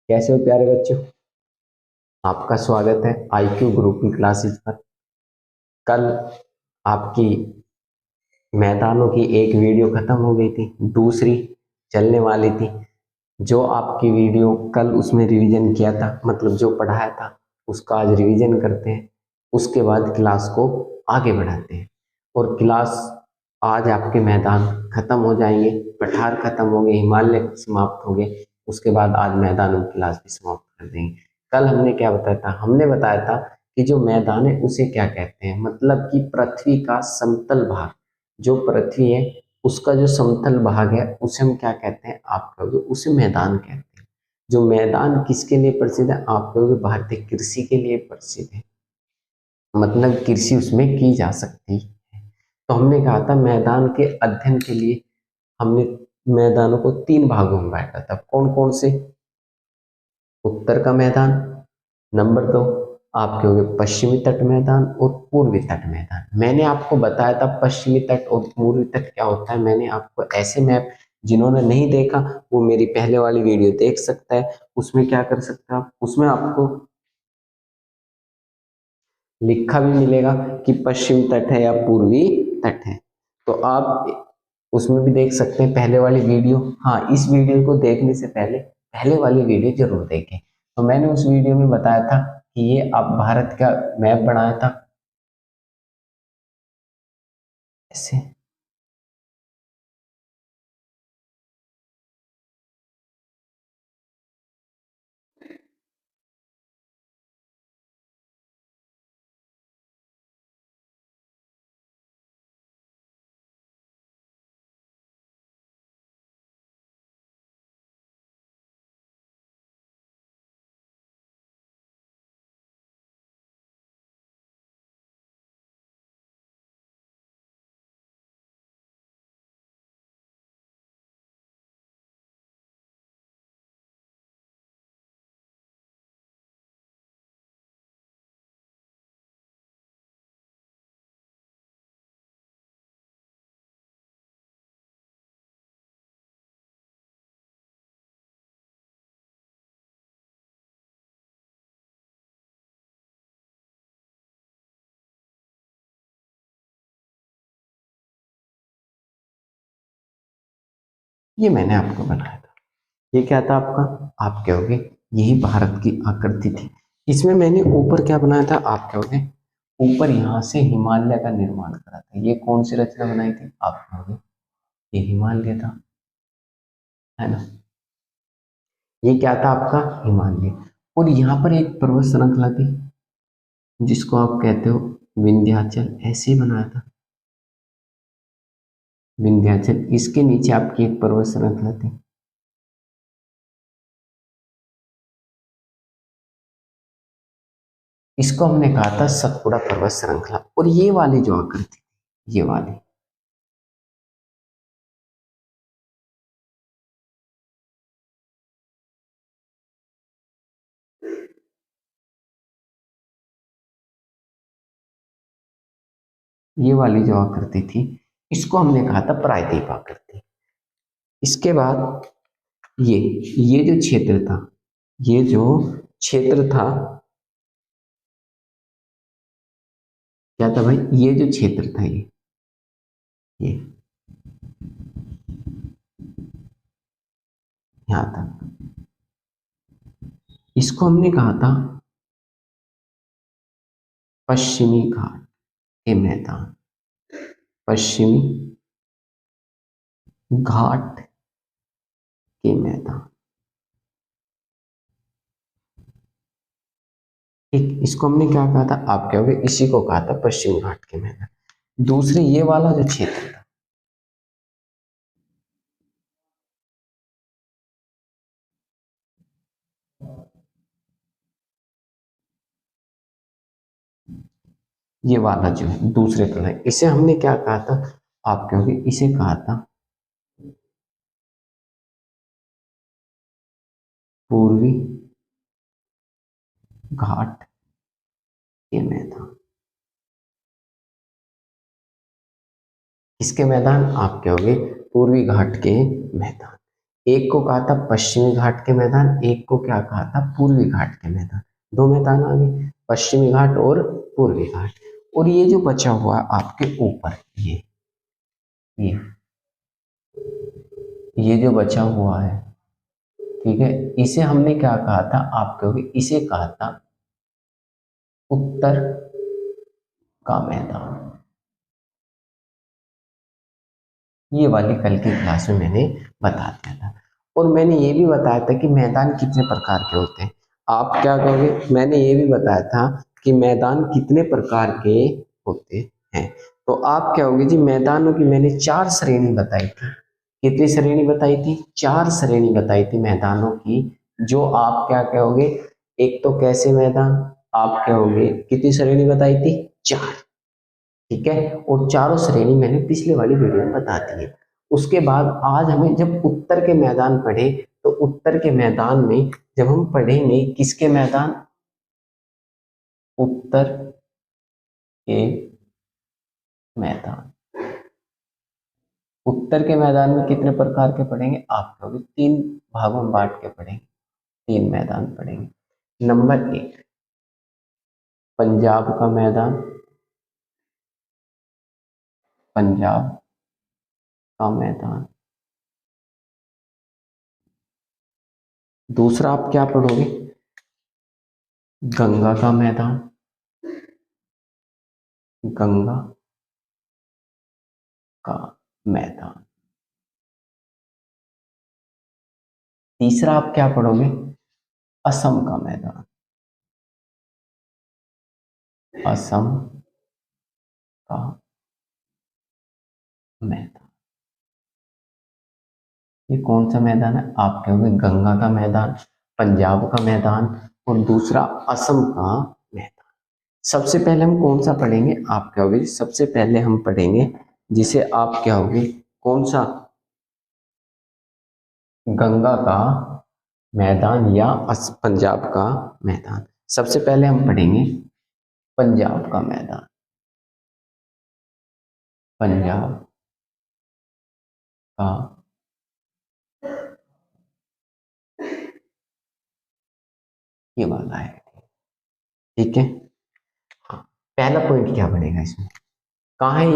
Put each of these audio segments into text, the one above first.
कैसे हो प्यारे बच्चों। आपका स्वागत है आईक्यू ग्रुप की क्लासेस पर। कल आपकी मैदानों की एक वीडियो खत्म हो गई थी, दूसरी चलने वाली थी। जो आपकी वीडियो कल उसमें रिवीजन किया था, मतलब जो पढ़ाया था उसका आज रिवीजन करते हैं। उसके बाद क्लास को आगे बढ़ाते हैं। और क्लास आज आपके मैदान खत्म हो जाएंगे, पठार खत्म हो गए, हिमालय समाप्त हो गए। उसके बाद आज मैदानों की क्लास भी समाप्त कर देंगे। कल हमने क्या बताया था? हमने बताया था कि जो मैदान है उसे क्या कहते हैं, मतलब कि पृथ्वी का समतल भाग, जो पृथ्वी है उसका जो समतल भाग है उसे हम क्या कहते हैं? आप कहोगे उसे मैदान कहते हैं। जो मैदान किसके लिए प्रसिद्ध है? आप कहोगे भारतीय कृषि के लिए प्रसिद्ध है, मतलब कृषि उसमें की जा सकती है। तो हमने कहा था मैदान के अध्ययन के लिए हमने मैदानों को तीन भागों में बांटा था। कौन कौन से? उत्तर का मैदान, नंबर दो आपके हो गए पश्चिमी तट मैदान और पूर्वी तट मैदान। मैंने आपको बताया था पश्चिमी तट और पूर्वी तट क्या होता है। मैंने आपको ऐसे मैप, जिन्होंने नहीं देखा वो मेरी पहले वाली वीडियो देख सकता है। उसमें क्या कर सकते हैं आप, उसमें आपको लिखा भी मिलेगा कि पश्चिम तट है या पूर्वी तट है। तो आप उसमें भी देख सकते हैं पहले वाली वीडियो। हाँ, इस वीडियो को देखने से पहले पहले वाली वीडियो जरूर देखें। तो मैंने उस वीडियो में बताया था कि ये आप भारत का मैप बनाया था ऐसे। ये मैंने आपको बनाया था। ये क्या था आपका? आप कहोगे यही भारत की आकृति थी। इसमें मैंने ऊपर क्या बनाया था? आप कहोगे ऊपर यहाँ से हिमालय का निर्माण करा था। ये कौन सी रचना बनाई थी? आप कहोगे ये हिमालय था, है ना। ये क्या था आपका? हिमालय। और यहाँ पर एक पर्वत श्रृंखला थी जिसको आप कहते हो विंध्याचल, ऐसे ही बनाया था विंध्याचल। इसके नीचे आपकी एक पर्वत श्रृंखला थी, इसको हमने कहा था सतपुड़ा पर्वत श्रृंखला। और ये वाली जो आकृति, ये वाली, ये वाली जो आकृति थी इसको हमने कहा था प्रायद्वीप आकृति। इसके बाद ये जो क्षेत्र था, ये जो क्षेत्र था क्या था भाई? ये जो क्षेत्र था ये यहाँ तक, इसको हमने कहा था पश्चिमी घाट के मैदान। पश्चिमी घाट के मैदान, ठीक। इसको हमने क्या कहा था? आप कहोगे इसी को कहा था पश्चिम घाट के मैदान। दूसरे ये वाला जो क्षेत्र था, ये वाला जो है दूसरे तरह, इसे हमने क्या कहा था? आप कहोगे इसे कहा था पूर्वी घाट के मैदान। किसके मैदान? आप कहोगे पूर्वी घाट के मैदान। एक को कहा था पश्चिमी घाट के मैदान, एक को क्या कहा था, पूर्वी घाट के मैदान। दो मैदान आ गए, पश्चिमी घाट और पूर्वी घाट। और ये जो बचा हुआ है आपके ऊपर, ये ये जो बचा हुआ है, ठीक है, इसे हमने क्या कहा था, आप कहोगे इसे कहा था उत्तर का मैदान। ये वाली कल की क्लास में मैंने बता दिया था। और मैंने ये भी बताया था कि मैदान कितने प्रकार के होते हैं। आप क्या कहोगे, मैंने ये भी बताया था कि मैदान कितने प्रकार के होते हैं। तो आप क्या कहोगे जी, मैदानों की मैंने 4 श्रेणी बताई थी। कितनी श्रेणी बताई थी, 4 श्रेणी बताई थी मैदानों की। जो आप क्या कहोगे, एक तो कैसे मैदान, आप कहोगे कितनी श्रेणी बताई थी, 4, ठीक है। और चारों श्रेणी मैंने पिछले वाली वीडियो में बता दी है। उसके बाद आज हमें जब उत्तर के मैदान पढ़े, तो उत्तर के मैदान में जब हम पढ़ेंगे किसके मैदान, उत्तर के मैदान। उत्तर के मैदान में कितने प्रकार के पढ़ेंगे, आप कहोगे 3 भागों में बांट के पढ़ेंगे, 3 मैदान पढ़ेंगे। नंबर 1 पंजाब का मैदान, पंजाब का मैदान। दूसरा आप क्या पढ़ोगे, गंगा का मैदान, गंगा का मैदान। तीसरा आप क्या पढ़ोगे, असम का मैदान, असम का मैदान। ये कौन सा मैदान है, आप कहोगे गंगा का मैदान, पंजाब का मैदान और दूसरा असम का मैदान। सबसे पहले हम कौन सा पढ़ेंगे, आप कहोगे सबसे पहले हम पढ़ेंगे जिसे आप कहोगे कौन सा, गंगा का मैदान या पंजाब का मैदान। सबसे पहले हम पढ़ेंगे पंजाब का मैदान, पंजाब का ये वाला है, ठीक है। हाँ, पहला पॉइंट क्या बनेगा इसमें, कहाँ है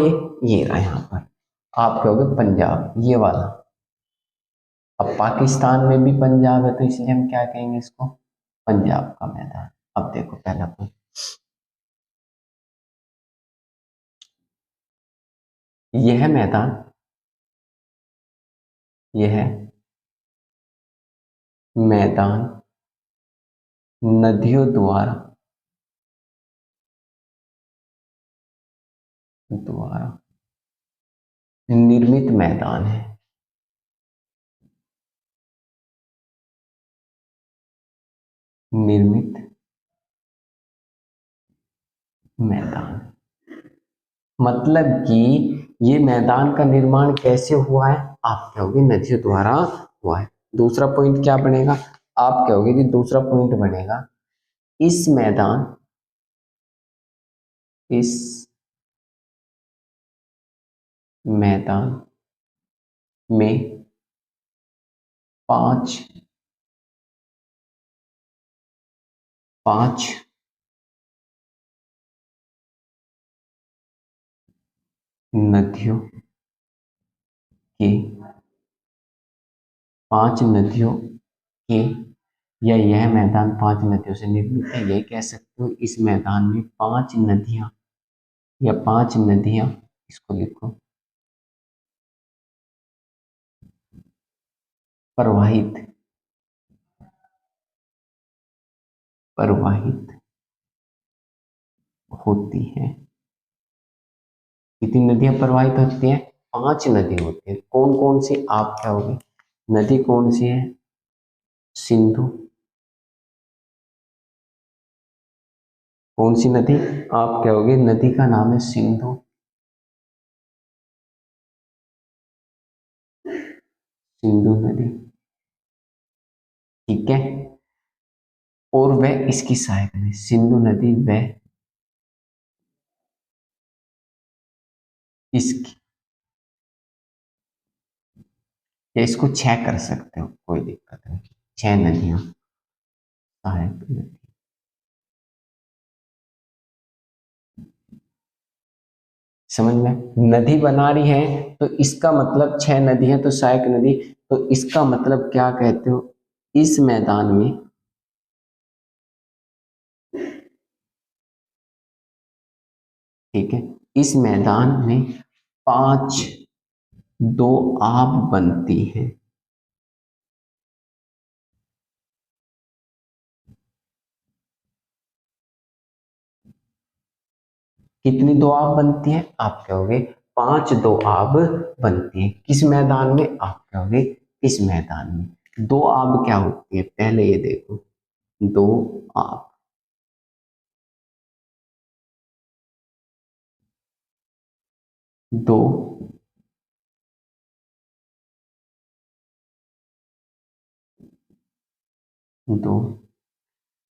ये रहा यहाँ पर, आप कहोगे पंजाब ये वाला। अब पाकिस्तान में भी पंजाब है, तो इसलिए हम क्या कहेंगे इसको, पंजाब का मैदान। अब देखो पहला पॉइंट, यह मैदान, यह मैदान नदियों द्वारा निर्मित मैदान है, निर्मित मैदान। मतलब कि ये मैदान का निर्माण कैसे हुआ है, आप कहोगे नदियों द्वारा हुआ है। दूसरा पॉइंट क्या बनेगा, आप कहोगे कि दूसरा पॉइंट बनेगा इस मैदान में 5 नदियों के 5 नदियों के, या यह मैदान 5 नदियों से निर्मित है, यही कह सकते हो। इस मैदान में 5 नदियां या 5 नदियां, इसको लिखो प्रवाहित प्रवाहित होती हैं। कितनी नदियां प्रवाहित होती हैं, 5 नदी होती है। कौन कौन सी, आप क्या होगी, नदी कौन सी है, सिंधु। कौन सी नदी, आप कहोगे नदी का नाम है सिंधु, सिंधु नदी, ठीक है। और वह इसकी सहायक है, सिंधु नदी वह इसकी या इसको 6 कर सकते हो, कोई दिक्कत नहीं। 6 नदियां, सहायक नदी। समझ में, नदी बना रही है तो इसका मतलब 6 नदी है तो सहायक नदी। तो इसका मतलब क्या कहते हो, इस मैदान में, ठीक है, इस मैदान में 5 दो आप बनती हैं। कितनी दो आप बनती हैं, आप कहोगे 5 दो आप बनती हैं। किस मैदान में, आप कहोगे इस मैदान में। दो आप क्या होती है, पहले ये देखो, दो आप, दो दो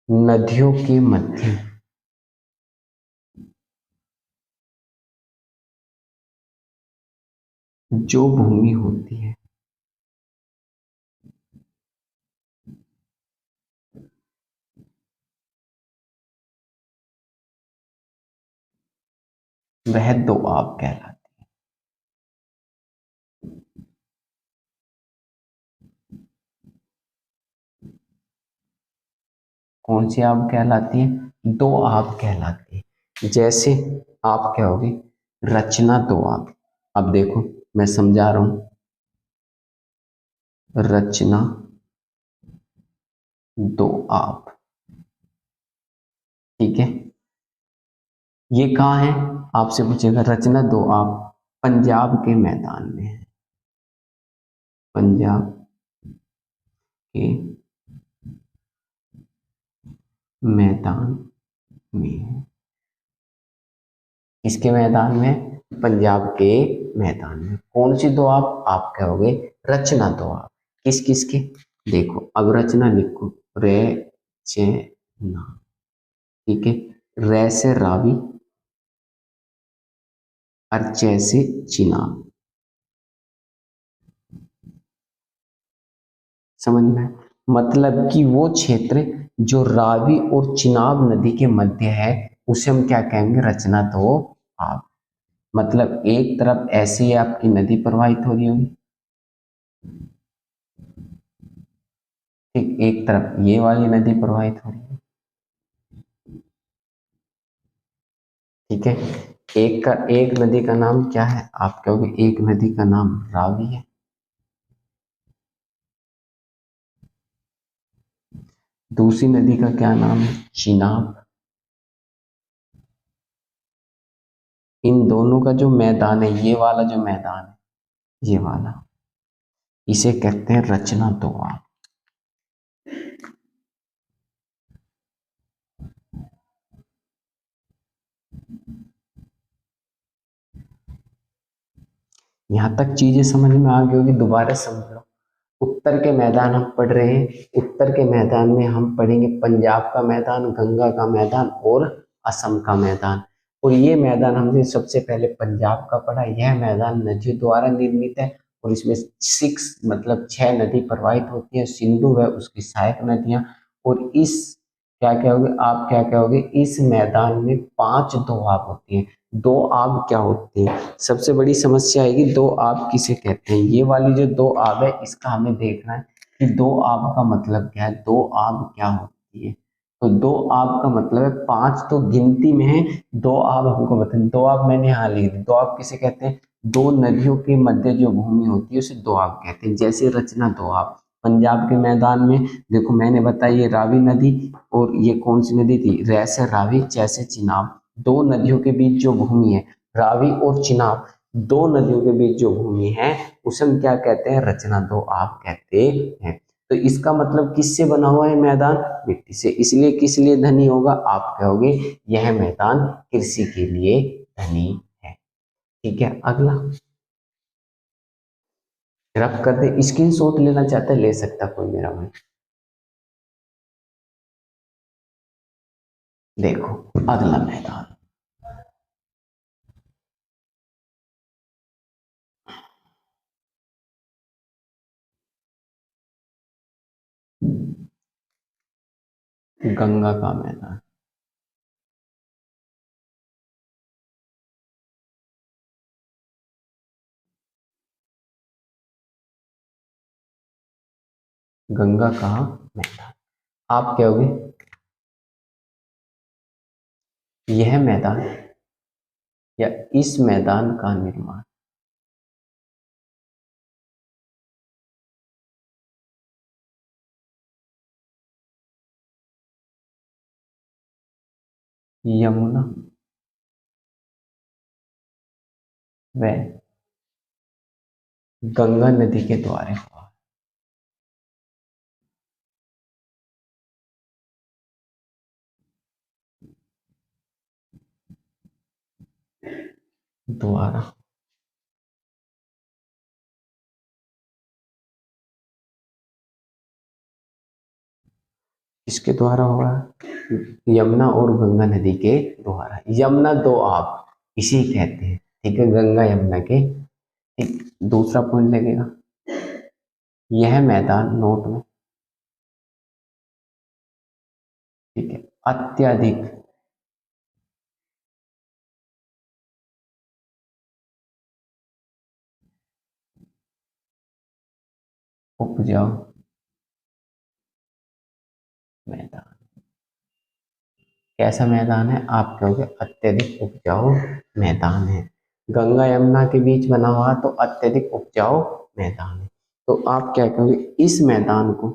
नदियों के मध्य जो भूमि होती है, वह दो आप कहलाती है। कौन सी आप कहलाती है, दो आप कहलाती है। जैसे आप कहोगे रचना दो आप। अब देखो मैं समझा रहा हूं, रचना दो आप, ठीक है। ये कहाँ है, आपसे पूछेगा रचना दो आप, पंजाब के मैदान में है, पंजाब के मैदान में है। किसके मैदान में, पंजाब के मैदान में। कौन सी दो आप कहोगे रचना दो आप। किस किस के, देखो अब रचना लिखो, रे चे ना, ठीक है। रे से रावी और चे से चिनाब। समझ में, मतलब कि वो क्षेत्र जो रावी और चिनाब नदी के मध्य है उसे हम क्या कहेंगे, रचना दो आप। मतलब एक तरफ ऐसी आपकी नदी प्रवाहित हो रही होगी, ठीक, एक तरफ ये वाली नदी प्रवाहित हो रही है, ठीक है। एक नदी का नाम क्या है, आप कहोगे एक नदी का नाम रावी है, दूसरी नदी का क्या नाम है, चिनाब। इन दोनों का जो मैदान है, ये वाला जो मैदान है, ये वाला, इसे कहते हैं रचना दोआ। यहां तक चीजें समझ में आ गई होगी, दोबारा समझ लो। उत्तर के मैदान हम पढ़ रहे हैं, उत्तर के मैदान में हम पढ़ेंगे पंजाब का मैदान, गंगा का मैदान और असम का मैदान। और ये मैदान हमने सबसे पहले पंजाब का पढ़ा। यह मैदान नदियों द्वारा निर्मित है और इसमें 6 मतलब 6 नदी प्रवाहित होती है, सिंधु है उसकी सहायक नदियां। और इस क्या कहोगे, आप क्या कहोगे, इस मैदान में 5 दोआब होती है। दो आब क्या होती है, सबसे बड़ी समस्या आएगी, दो आब किसे कहते हैं। ये वाली जो दो आब है इसका हमें देखना है कि दो आब का मतलब क्या है, दो आब क्या होती है। तो दो आब का मतलब है 5 तो गिनती में है, दो आब हमको बताएं। दो आब मैंने यहाँ लिख दी, दो आब किसे कहते हैं, दो नदियों के मध्य जो भूमि होती है उसे दो आब कहते हैं। जैसे रचना दो आब, पंजाब के मैदान में देखो मैंने बताया ये रावी नदी, और ये कौन सी नदी थी, रैसे रावी जैसे चिनाब। दो नदियों के बीच जो भूमि है, रावी और चिनाब, दो नदियों के बीच जो भूमि है उसे हम क्या कहते हैं, रचना दो आप कहते हैं। तो इसका मतलब किससे बना हुआ है मैदान, मिट्टी से। इसलिए किस लिए धनी होगा, आप कहोगे यह मैदान कृषि के लिए धनी है। ठीक है, अगला रब कर दे। स्क्रीन शॉट लेना चाहता है ले सकता कोई मेरा भाई। देखो अगला मैदान, गंगा का मैदान। गंगा का मैदान। आप कहोगे यह मैदान या इस मैदान का निर्माण यमुना व गंगा नदी के द्वारा हुआ। द्वारा किसके द्वारा हुआ? यमुना और गंगा नदी के द्वारा। यमुना दो आप इसी कहते हैं, ठीक है, गंगा यमुना के। एक दूसरा पॉइंट लगेगा, यह मैदान नोट में, ठीक है, अत्यधिक उपजाऊ मैदान। कैसा मैदान है? आप कहोगे अत्यधिक उपजाऊ मैदान है। गंगा यमुना के बीच बना हुआ तो अत्यधिक उपजाऊ मैदान है। तो आप क्या कहोगे? इस मैदान को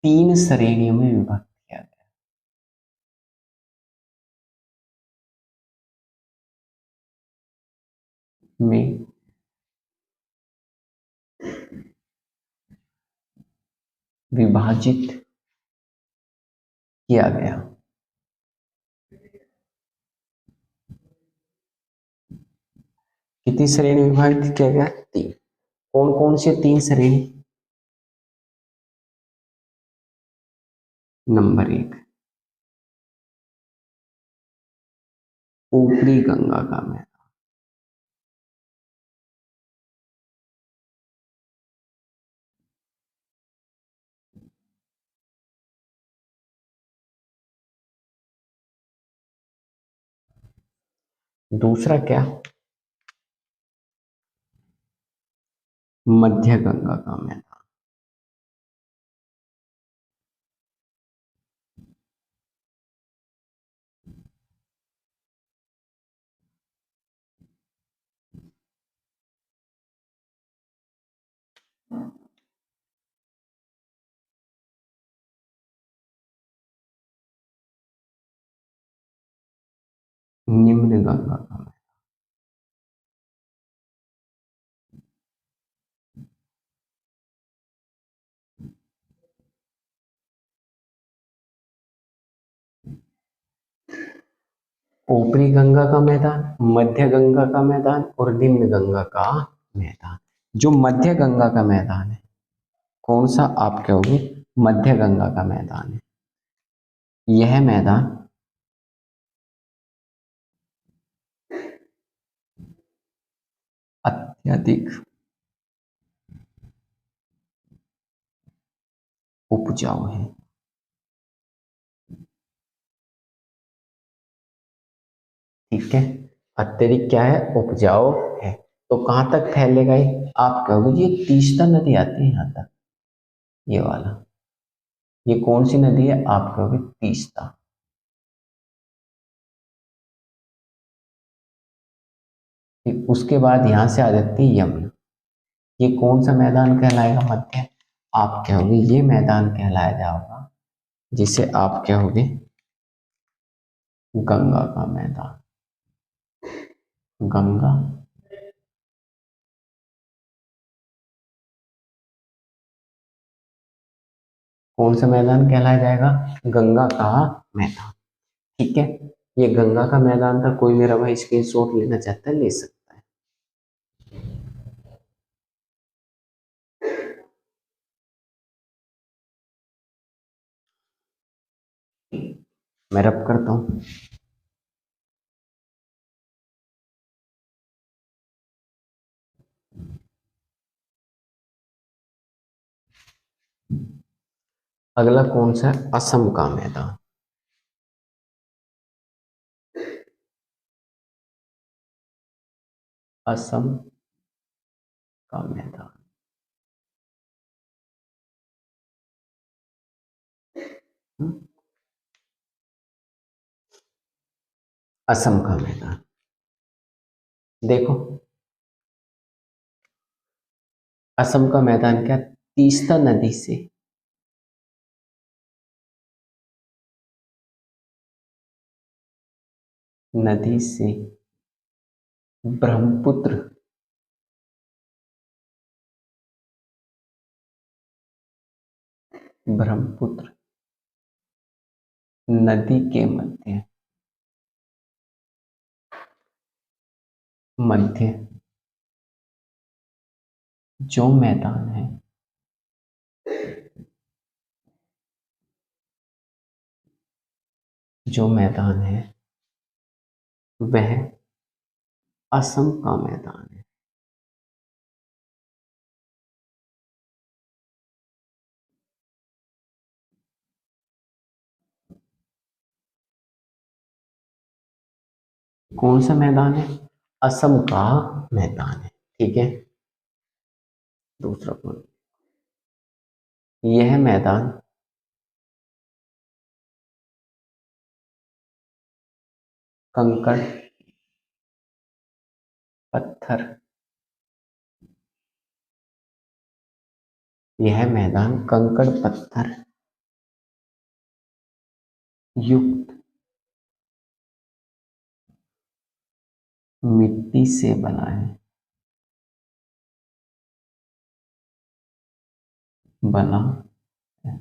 3 श्रेणियों में विभक्त किया गया। में विभाजित किया गया। कितनी श्रेणी में विभाजित किया गया? 3। कौन कौन से 3 श्रेणी? नंबर 1, ऊपरी गंगा का मैदान। दूसरा क्या? मध्य गंगा का मैदान। निम्न गंगा का मैदान। ऊपरी गंगा का मैदान, मध्य गंगा का मैदान और निम्न गंगा का मैदान। जो मध्य गंगा का मैदान है, कौन सा? आप कहोगे मध्य गंगा का मैदान है। यह मैदान अत्यधिक उपजाऊ है। ठीक है, अत्यधिक क्या है? उपजाऊ है। तो कहां तक फैलेगा ये? आप कहोगे ये तीस्ता नदी आती है यहां तक, ये वाला। ये कौन सी नदी है? आप कहोगे तीस्ता। फिर उसके बाद यहां से आ जाती है यमुना। ये कौन सा मैदान कहलाएगा? मध्य। आप कहोगे ये मैदान कहलाया जाएगा जिसे आप कहोगे गंगा का मैदान। गंगा कौन सा मैदान कहलाया जाएगा? गंगा का मैदान। ठीक है, ये गंगा का मैदान था। कोई मेरा भाई स्क्रीनशॉट लेना चाहता है ले सकता है। मैं रब करता हूँ। अगला कौन सा है? असम का मैदान। असम का मैदान। असम का मैदान देखो, असम का मैदान क्या, तीस्ता नदी से ब्रह्मपुत्र ब्रह्मपुत्र नदी के मध्य जो मैदान है, वह असम का मैदान है। कौन सा मैदान है? असम का मैदान है। ठीक है, दूसरा पॉइंट, यह मैदान कंकड़ पत्थर, यह मैदान कंकड़ पत्थर युक्त मिट्टी से बना है। बना है।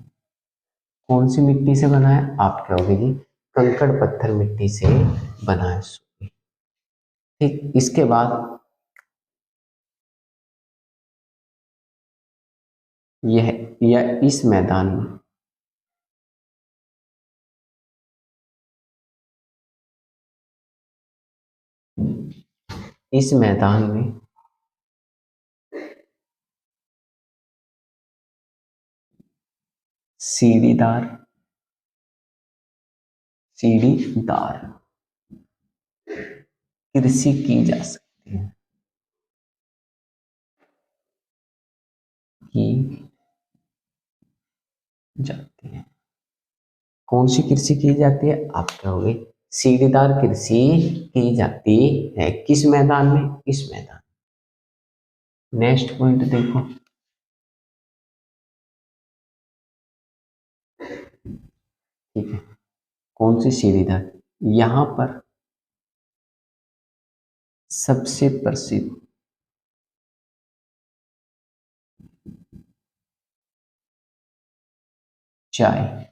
कौन सी मिट्टी से बना है? आप कहोगे जी कंकड़ पत्थर मिट्टी से बना है। ठीक, इसके बाद यह इस मैदान में सीढ़ीदार कृषि की जा सकती है। की जाती है। कौन सी कृषि की जाती है? आप कहोगे सीढ़ीदार कृषि की जाती है। किस मैदान में? इस मैदान। नेक्स्ट पॉइंट देखो, ठीक है, कौन सी सीढ़ीदार? यहां पर सबसे प्रसिद्ध चाय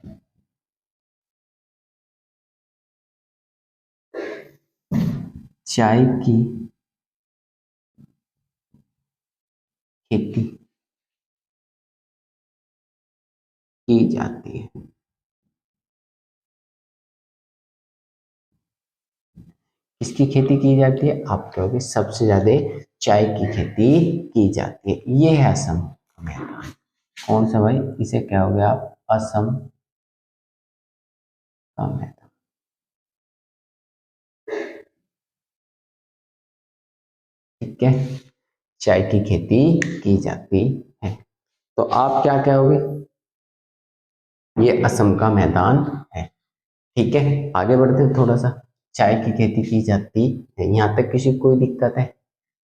की खेती की जाती है। इसकी खेती की जाती है? आप कहोगे सबसे ज्यादा चाय की खेती की जाती है। ये है असम का मैदान। कौन सा भाई? इसे क्या हो गया आप? असम का मैदान। ठीक है, चाय की खेती की जाती है। तो आप क्या कहोगे? ये असम का मैदान है। ठीक है, आगे बढ़ते हैं थोड़ा सा। चाय की खेती की जाती है, यहाँ तक किसी को कोई दिक्कत है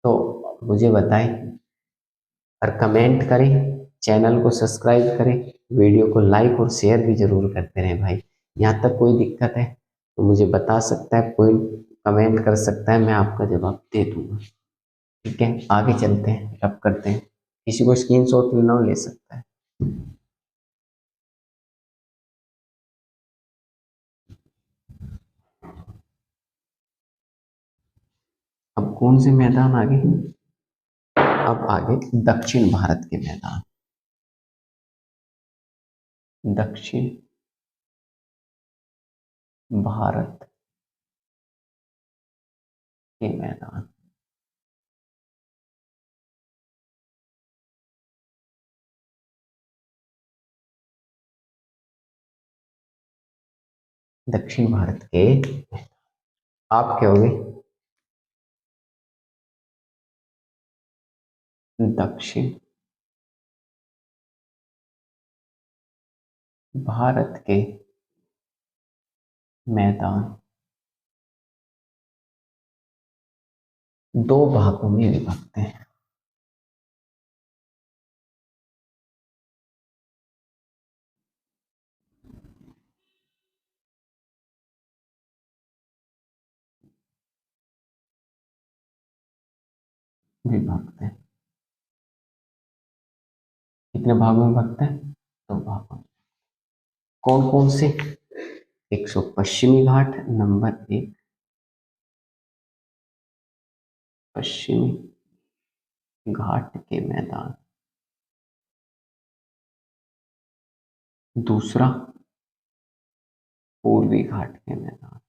तो मुझे बताएं और कमेंट करें, चैनल को सब्सक्राइब करें, वीडियो को लाइक और शेयर भी जरूर करते रहें भाई। यहाँ तक कोई दिक्कत है तो मुझे बता सकता है, कोई कमेंट कर सकता है, मैं आपका जवाब दे दूंगा। ठीक है, आगे चलते हैं, अब करते हैं। किसी को स्क्रीनशॉट लेना हो ले सकता है। अब कौन से मैदान आगे? अब आगे दक्षिण भारत के मैदान। दक्षिण भारत के मैदान। दक्षिण भारत के, आप क्या होगे, दक्षिण भारत के मैदान दो भागों में विभक्त हैं। विभक्त है, कितने भागों में विभक्त है, दो भागों में। कौन कौन से, एक सौ पश्चिमी घाट नंबर एक, पश्चिमी घाट के मैदान, दूसरा पूर्वी घाट के मैदान।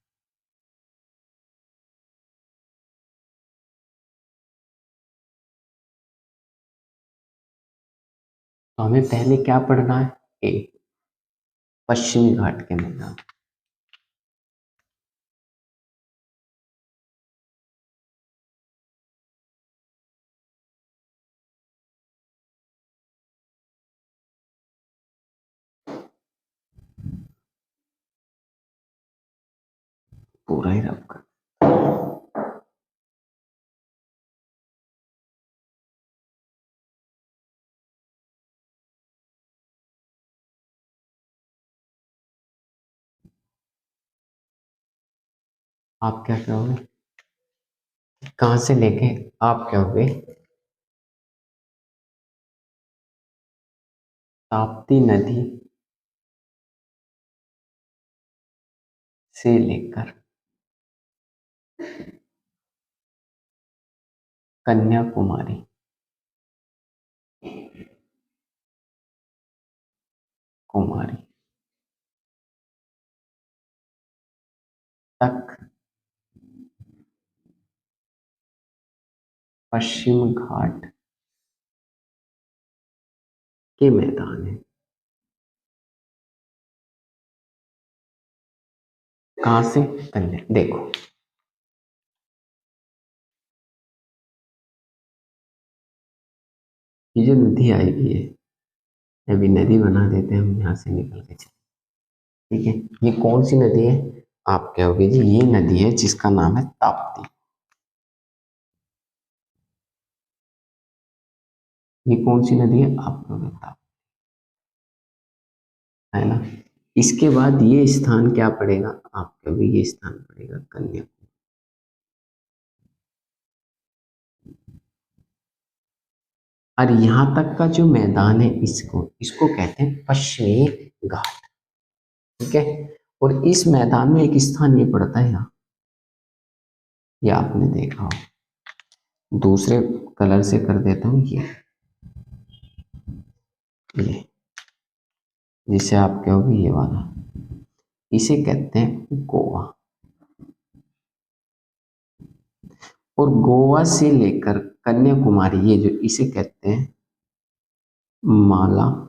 तो हमें पहले क्या पढ़ना है, ए, पश्चिमी घाट के मैदान। पूरा ही रब कर, आप क्या कहोगे, कहां से लेके, आप क्या होगे, ताप्ती नदी से लेकर कन्याकुमारी कुमारी तक पश्चिम घाट के मैदान है। कहां से, कन्या, देखो ये जो नदी आई हुई है, अभी नदी बना देते हैं हम, यहाँ से निकल के चले, ठीक है। ये कौन सी नदी है, आप कहोगे जी ये नदी है जिसका नाम है ताप्ती। ये कौन सी नदी है, आप कहोगे ताप्ती, है ना। इसके बाद ये स्थान क्या पड़ेगा, आप कहोगे ये स्थान पड़ेगा कन्याकुमारी। और यहाँ तक का जो मैदान है, इसको इसको कहते हैं पश्चिमी घाट, ठीक है। और इस मैदान में एक स्थान ये पड़ता है यहाँ, ये आपने देखा हो, दूसरे कलर से कर देता हूँ, ये जिसे आप कहोगे ये वाला, इसे कहते हैं गोवा। और गोवा से लेकर कन्याकुमारी, ये जो इसे कहते हैं मालाबार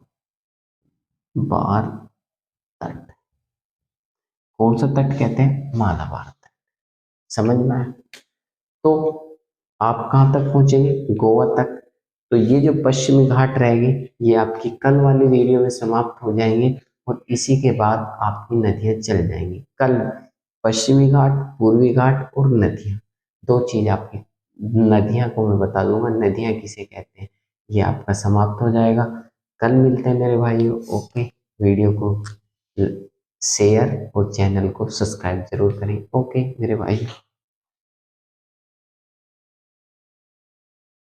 तट। कौन सा तट कहते हैं, मालाबार तट, समझ में आया। तो आप कहां तक पहुंचेंगे, गोवा तक। तो ये जो पश्चिमी घाट रहेंगे ये आपकी कल वाली वीडियो में समाप्त हो जाएंगे, और इसी के बाद आपकी नदियां चल जाएंगी। कल पश्चिमी घाट, पूर्वी घाट और नदियां, दो चीज आपकी, नदियां को मैं बता दूंगा नदियां किसे कहते हैं, ये आपका समाप्त हो जाएगा। कल मिलते हैं मेरे भाइयों, ओके। वीडियो को शेयर और चैनल को सब्सक्राइब जरूर करें, ओके मेरे भाई।